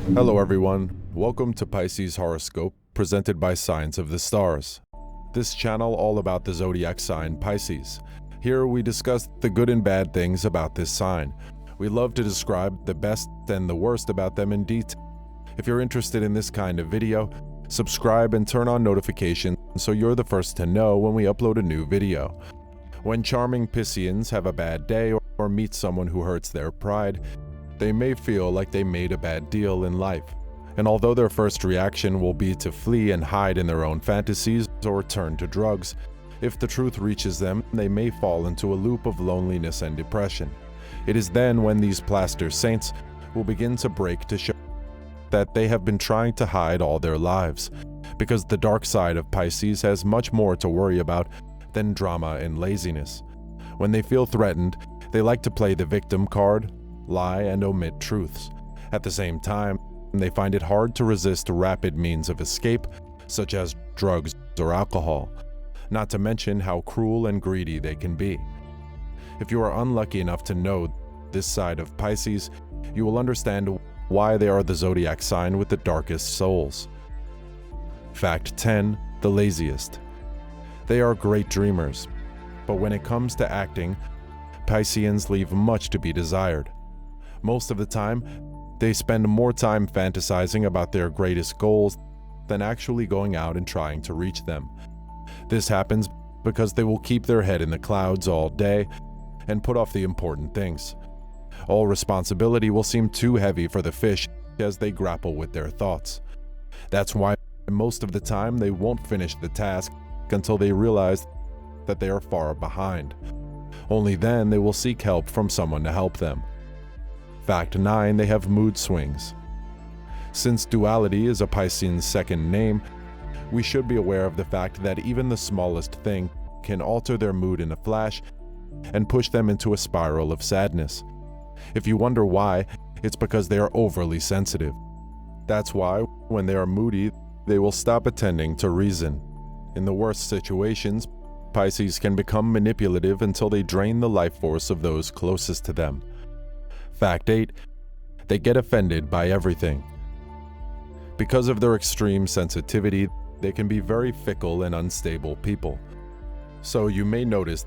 Hello everyone, welcome to Pisces Horoscope, presented by Signs of the Stars. This channel all about the zodiac sign Pisces. Here we discuss the good and bad things about this sign. We love to describe the best and the worst about them in detail. If you're interested in this kind of video, subscribe and turn on notifications so you're the first to know when we upload a new video. When charming Pisceans have a bad day or meet someone who hurts their pride, they may feel like they made a bad deal in life. And although their first reaction will be to flee and hide in their own fantasies or turn to drugs, if the truth reaches them, they may fall into a loop of loneliness and depression. It is then when these plaster saints will begin to break to show that they have been trying to hide all their lives, because the dark side of Pisces has much more to worry about than drama and laziness. When they feel threatened, they like to play the victim card, lie, and omit truths. At the same time, they find it hard to resist rapid means of escape, such as drugs or alcohol, not to mention how cruel and greedy they can be. If you are unlucky enough to know this side of Pisces, you will understand why they are the zodiac sign with the darkest souls. Fact 10. The laziest. They are great dreamers, but when it comes to acting, Pisceans leave much to be desired. Most of the time, they spend more time fantasizing about their greatest goals than actually going out and trying to reach them. This happens because they will keep their head in the clouds all day and put off the important things. All responsibility will seem too heavy for the fish as they grapple with their thoughts. That's why most of the time they won't finish the task until they realize that they are far behind. Only then they will seek help from someone to help them. Fact 9. They have mood swings. Since duality is a Piscean's second name, we should be aware of the fact that even the smallest thing can alter their mood in a flash and push them into a spiral of sadness. If you wonder why, it's because they are overly sensitive. That's why, when they are moody, they will stop attending to reason. In the worst situations, Pisces can become manipulative until they drain the life force of those closest to them. Fact 8. They get offended by everything. Because of their extreme sensitivity, they can be very fickle and unstable people. So you may notice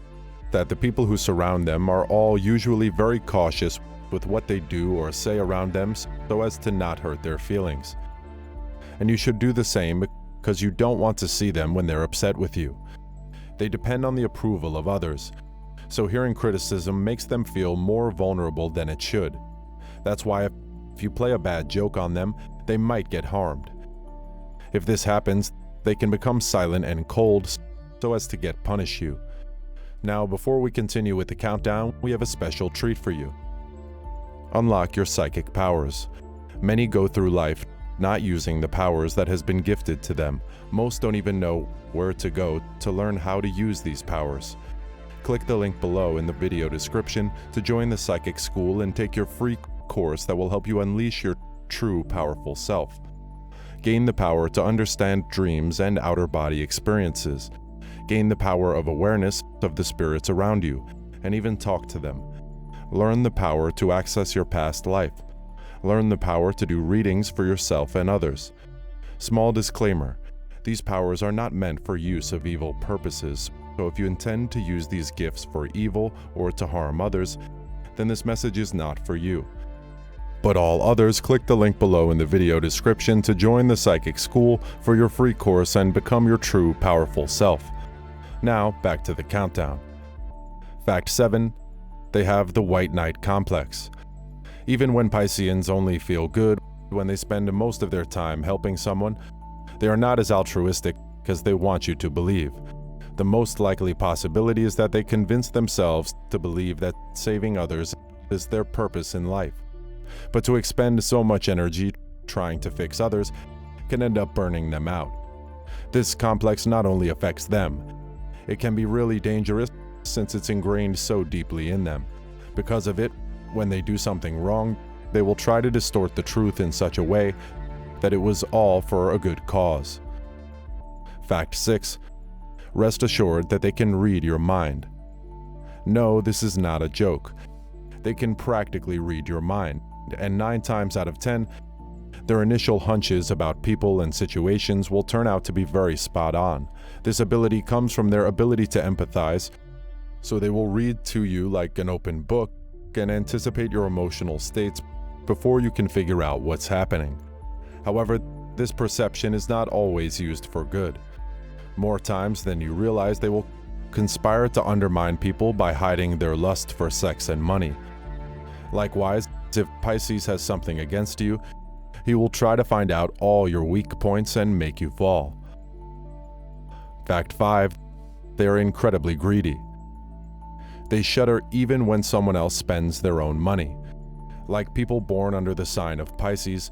that the people who surround them are all usually very cautious with what they do or say around them so as to not hurt their feelings. And you should do the same because you don't want to see them when they're upset with you. They depend on the approval of others, so hearing criticism makes them feel more vulnerable than it should. That's why if you play a bad joke on them, they might get harmed. If this happens, they can become silent and cold so as to punish you. Now, before we continue with the countdown, we have a special treat for you. Unlock your psychic powers. Many go through life not using the powers that has been gifted to them. Most don't even know where to go to learn how to use these powers. Click the link below in the video description to join the Psychic School and take your free course that will help you unleash your true powerful self. Gain the power to understand dreams and outer body experiences. Gain the power of awareness of the spirits around you, and even talk to them. Learn the power to access your past life. Learn the power to do readings for yourself and others. Small disclaimer: these powers are not meant for use of evil purposes. So if you intend to use these gifts for evil or to harm others, then this message is not for you. But all others, click the link below in the video description to join the Psychic School for your free course and become your true powerful self. Now, back to the countdown. Fact 7. They have the white knight complex. Even when Pisceans only feel good when they spend most of their time helping someone, they are not as altruistic as they want you to believe. The most likely possibility is that they convince themselves to believe that saving others is their purpose in life. But to expend so much energy trying to fix others can end up burning them out. This complex not only affects them, it can be really dangerous since it's ingrained so deeply in them. Because of it, when they do something wrong, they will try to distort the truth in such a way that it was all for a good cause. Fact 6. Rest assured that they can read your mind. No, this is not a joke. They can practically read your mind, and 9 times out of 10, Their initial hunches about people and situations will turn out to be very spot on. This ability comes from their ability to empathize, so they will read to you like an open book and anticipate your emotional states before you can figure out what's happening. However, this perception is not always used for good. More times than you realize, they will conspire to undermine people by hiding their lust for sex and money. Likewise, if Pisces has something against you, he will try to find out all your weak points and make you fall. Fact 5. They are incredibly greedy. They shudder even when someone else spends their own money. Like people born under the sign of Pisces,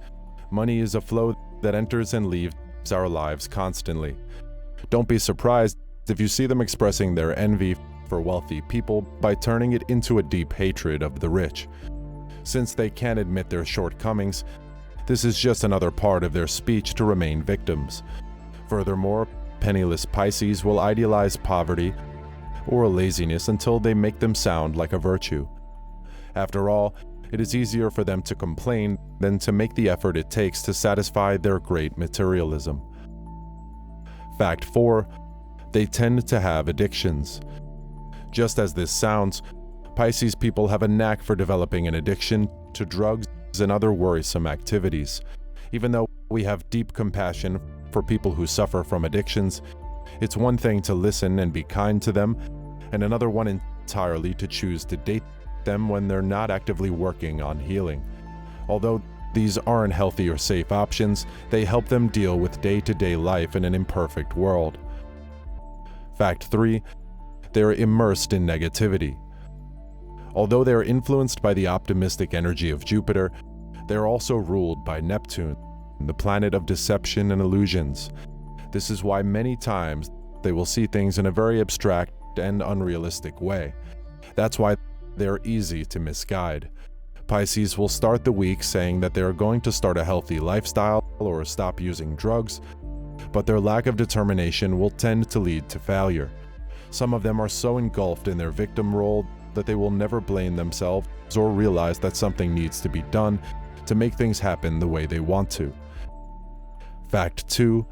money is a flow that enters and leaves our lives constantly. Don't be surprised if you see them expressing their envy for wealthy people by turning it into a deep hatred of the rich. Since they can't admit their shortcomings, this is just another part of their speech to remain victims. Furthermore, penniless Pisces will idealize poverty or laziness until they make them sound like a virtue. After all, it is easier for them to complain than to make the effort it takes to satisfy their great materialism. Fact 4. They tend to have addictions. Just as this sounds, Pisces people have a knack for developing an addiction to drugs and other worrisome activities. Even though we have deep compassion for people who suffer from addictions, it's one thing to listen and be kind to them, and another one entirely to choose to date them when they're not actively working on healing. Although these aren't healthy or safe options, they help them deal with day-to-day life in an imperfect world. Fact 3. They are immersed in negativity. Although they are influenced by the optimistic energy of Jupiter, they are also ruled by Neptune, the planet of deception and illusions. This is why many times they will see things in a very abstract and unrealistic way. That's why they are easy to misguide. Pisces will start the week saying that they are going to start a healthy lifestyle or stop using drugs, but their lack of determination will tend to lead to failure. Some of them are so engulfed in their victim role that they will never blame themselves or realize that something needs to be done to make things happen the way they want to. Fact 2.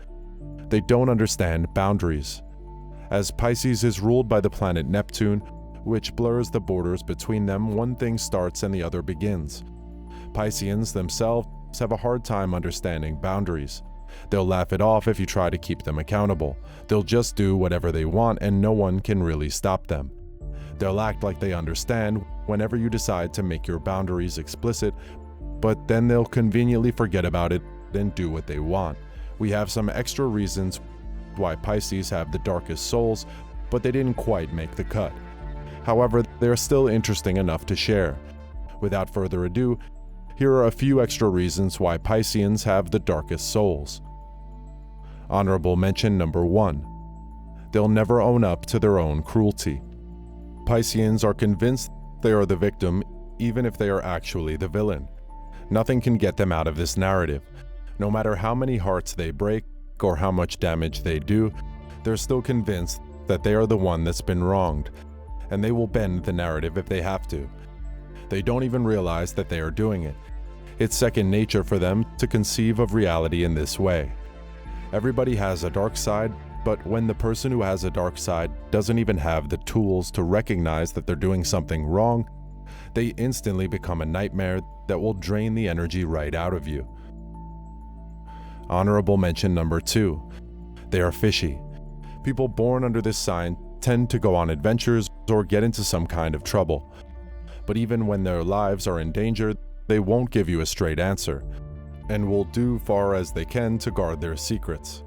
They don't understand boundaries. As Pisces is ruled by the planet Neptune, which blurs the borders between them, one thing starts and the other begins. Pisceans themselves have a hard time understanding boundaries. They'll laugh it off if you try to keep them accountable. They'll just do whatever they want and no one can really stop them. They'll act like they understand whenever you decide to make your boundaries explicit, but then they'll conveniently forget about it and do what they want. We have some extra reasons why Pisces have the darkest souls, but they didn't quite make the cut. However, they're still interesting enough to share. Without further ado, here are a few extra reasons why Pisceans have the darkest souls. Honorable mention number 1. They'll never own up to their own cruelty. Pisceans are convinced they are the victim even if they are actually the villain. Nothing can get them out of this narrative. No matter how many hearts they break or how much damage they do, they're still convinced that they are the one that's been wronged, and they will bend the narrative if they have to. They don't even realize that they are doing it. It's second nature for them to conceive of reality in this way. Everybody has a dark side, but when the person who has a dark side doesn't even have the tools to recognize that they're doing something wrong, they instantly become a nightmare that will drain the energy right out of you. Honorable mention number 2. They are fishy. People born under this sign tend to go on adventures or get into some kind of trouble. But even when their lives are in danger, they won't give you a straight answer, and will do far as they can to guard their secrets.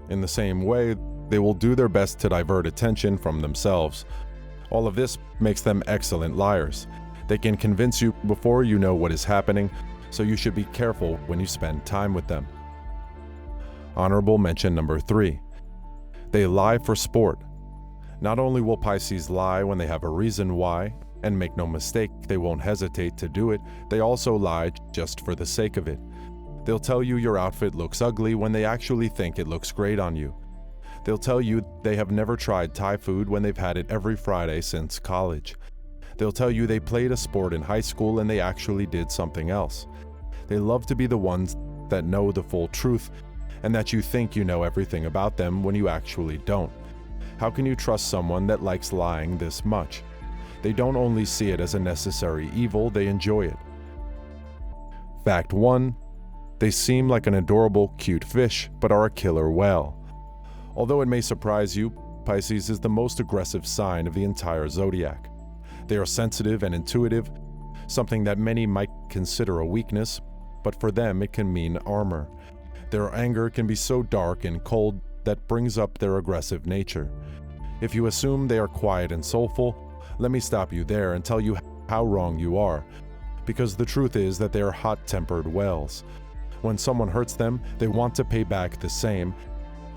In the same way, they will do their best to divert attention from themselves. All of this makes them excellent liars. They can convince you before you know what is happening, so you should be careful when you spend time with them. Honorable mention number 3. They lie for sport. Not only will Pisces lie when they have a reason why, and make no mistake, they won't hesitate to do it, they also lie just for the sake of it. They'll tell you your outfit looks ugly when they actually think it looks great on you. They'll tell you they have never tried Thai food when they've had it every Friday since college. They'll tell you they played a sport in high school and they actually did something else. They love to be the ones that know the full truth, and that you think you know everything about them when you actually don't. How can you trust someone that likes lying this much? They don't only see it as a necessary evil, they enjoy it. Fact 1. They seem like an adorable, cute fish, but are a killer whale. Although it may surprise you, Pisces is the most aggressive sign of the entire zodiac. They are sensitive and intuitive, something that many might consider a weakness, but for them it can mean armor. Their anger can be so dark and cold that brings up their aggressive nature. If you assume they are quiet and soulful, let me stop you there and tell you how wrong you are, because the truth is that they are hot-tempered whales. When someone hurts them, they want to pay back the same,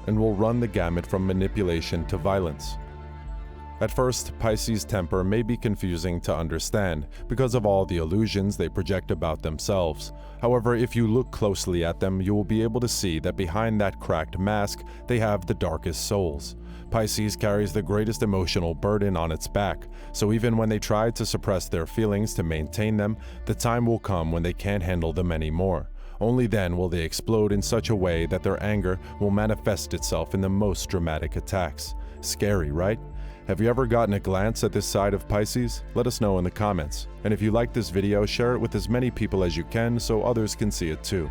and will run the gamut from manipulation to violence. At first, Pisces' temper may be confusing to understand because of all the illusions they project about themselves. However, if you look closely at them, you will be able to see that behind that cracked mask, they have the darkest souls. Pisces carries the greatest emotional burden on its back, so even when they try to suppress their feelings to maintain them, the time will come when they can't handle them anymore. Only then will they explode in such a way that their anger will manifest itself in the most dramatic attacks. Scary, right? Have you ever gotten a glance at this side of Pisces? Let us know in the comments. And if you like this video, share it with as many people as you can so others can see it too.